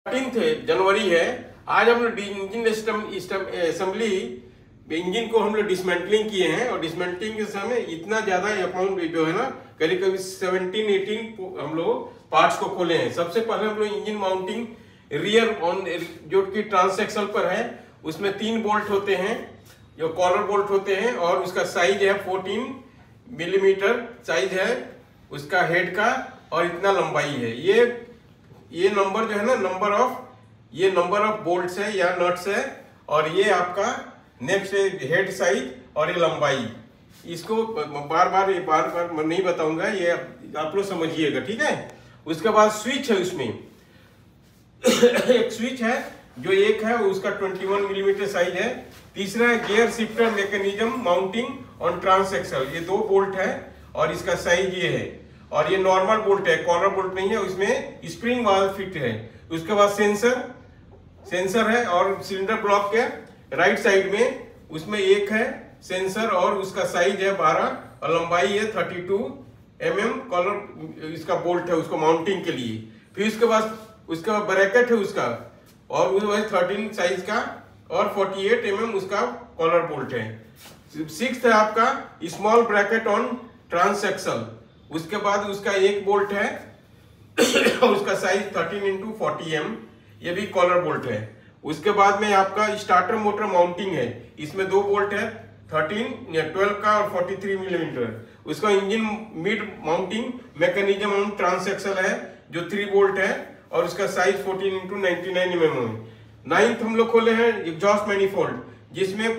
13 जनवरी है। आज हम लोग इंजन असेंबली इंजन को हम लोग डिसमेंटलिंग किए हैं और डिसमेंटलिंग के समय इतना ज्यादा अमाउंट जो है ना करीब 17-18 हम लोग पार्ट्स को खोले हैं। सबसे पहले हम लोग इंजन माउंटिंग रियर ऑन जो कि ट्रांसएक्सल पर है, उसमें 3 बोल्ट होते हैं जो कॉलर बोल्ट होते हैं और उसका साइज है 14 मिलीमीटर साइज है उसका हेड का और इतना लंबाई है। ये नंबर जो है ना नंबर ऑफ बोल्ट्स है या नट्स है और ये आपका नेक्स्ट हेड साइज और ये लंबाई। इसको बार बार मैं नहीं बताऊंगा, ये आप लोग समझिएगा, ठीक है। उसके बाद स्विच है, उसमें एक स्विच है जो एक है उसका 21 मिलीमीटर साइज है। तीसरा है gear shifter mechanism mounting on transaxle, ये 2 बोल्ट है और इसका साइज ये है और ये नॉर्मल बोल्ट है, कॉलर बोल्ट नहीं है, उसमें स्प्रिंग वाला फिट है। उसके बाद सेंसर है और सिलेंडर ब्लॉक के राइट साइड में उसमें एक है सेंसर और उसका साइज है 12 और लंबाई है 32 mm। कॉलर इसका बोल्ट है उसको माउंटिंग के लिए। फिर उसके बाद ब्रैकेट है उसका और वो है 13 साइज का और 48 mm उसका कॉलर बोल्ट है। 6th है आपका स्मॉल ब्रैकेट ऑन ट्रांसएक्सल। उसके बाद उसका एक बोल्ट है उसका साइज 13x40 mm, ये भी कॉलर बोल्ट है। उसके बाद में आपका स्टार्टर मोटर माउंटिंग है, इसमें 2 बोल्ट है 12 का और 43 मिलीमीटर। उसका engine mid mounting mechanism on transaxle है जो 3 बोल्ट है और उसका साइज 14x99 mm है। 9th हम लोग खोले हैं एग्जॉस्ट मैनिफोल्ड, जिसमें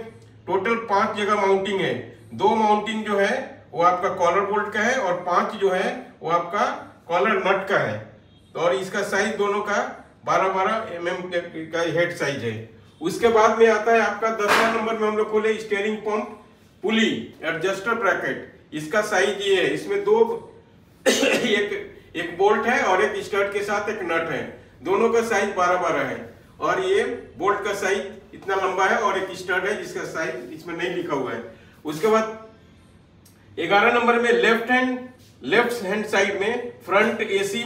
टोटल 5 जगह माउंटिंग है। 2 माउंटिंग जो है वो आपका कॉलर बोल्ट का है और 5 जो है वो आपका कॉलर नट का है और इसका साइज दोनों का 12-12 mm का हेड साइज है। उसके बाद में आता है आपका 10वां नंबर में हम लोग खोले स्टीयरिंग पंप पुली एडजस्टर ब्रैकेट। इसका साइज ये है, इसमें 2 एक बोल्ट है और एक स्टड के साथ एक नट है, दोनों का साइज 12-12 है और ये बोल्ट का साइज इतना लंबा है और एक स्टड है जिसका साइज इसमें नहीं लिखा हुआ है। उसके बाद 11 नंबर में लेफ्ट हैंड साइड में front AC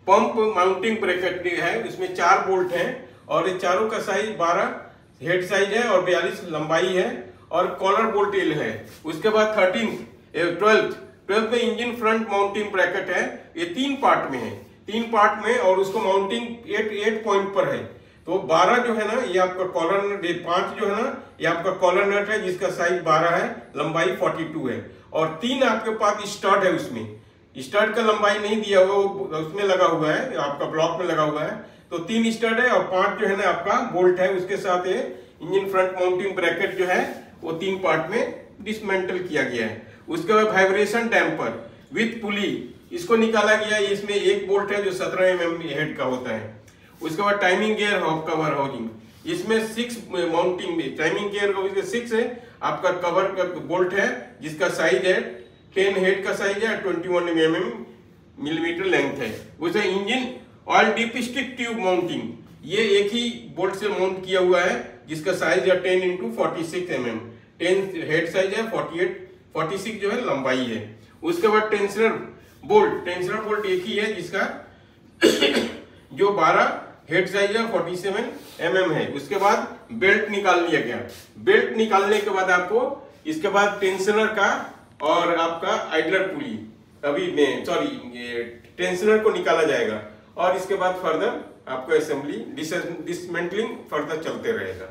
pump mounting bracket है, इसमें 4 बोल्ट हैं और ये चारों का साइज 12 हेड साइज है और 42 लंबाई है और कॉलर बोल्ट एल है। उसके बाद 12th में इंजन फ्रंट माउंटिंग ब्रैकेट है, ये 3 पार्ट में है, 3 पार्ट में और उसको माउंटिंग 8 पॉइंट पर है। तो 12 जो है ना ये आपका कॉलर नट, 5 जो है ना ये आपका कॉलर नट है जिसका साइज 12 है, लंबाई 42 है और 3 आपके पास स्टड है। उसमें स्टड का लंबाई नहीं दिया हुआ, वो उसमें लगा हुआ है, आपका ब्लॉक में लगा हुआ है। तो 3 स्टड है और 5 जो है ना आपका बोल्ट है, उसके साथ ये इंजन फ्रंट माउंटिंग ब्रैकेट जो है वो 3 पार्ट में डिसमेंटल किया गया है। उसके बाद वाइब्रेशन डैम्पर विथ पुली, इसको निकाला गया, इसमें एक बोल्ट है जो 17 mm हेड का होता है। उसके बाद टाइमिंग गियर कवर हाउसिंग, इसमें 6 माउंटिंग में टाइमिंग गियर 6 है आपका कवर का बोल्ट है जिसका साइज है 10 हेड का साइज है, 21 मिलीमीटर लेंथ है। उसे engine oil dipstick tube mounting, ये एक ही बोल्ट से माउंट किया हुआ है जिसका साइज है 10x46 mm, 10 हेड साइज है, 46 जो है लंबाई है। उसके बाद टेंशनर बोल्ट एक ही है जिसका जो 12 हेड साइज है, 47 mm है। उसके बाद बेल्ट निकाल लिया गया। बेल्ट निकालने के बाद आपको इसके बाद टेंशनर का और आपका आइडलर पुली टेंशनर को निकाला जाएगा और इसके बाद फर्दर आपका असेंबली डिसमेंटलिंग फर्दर चलते रहेगा।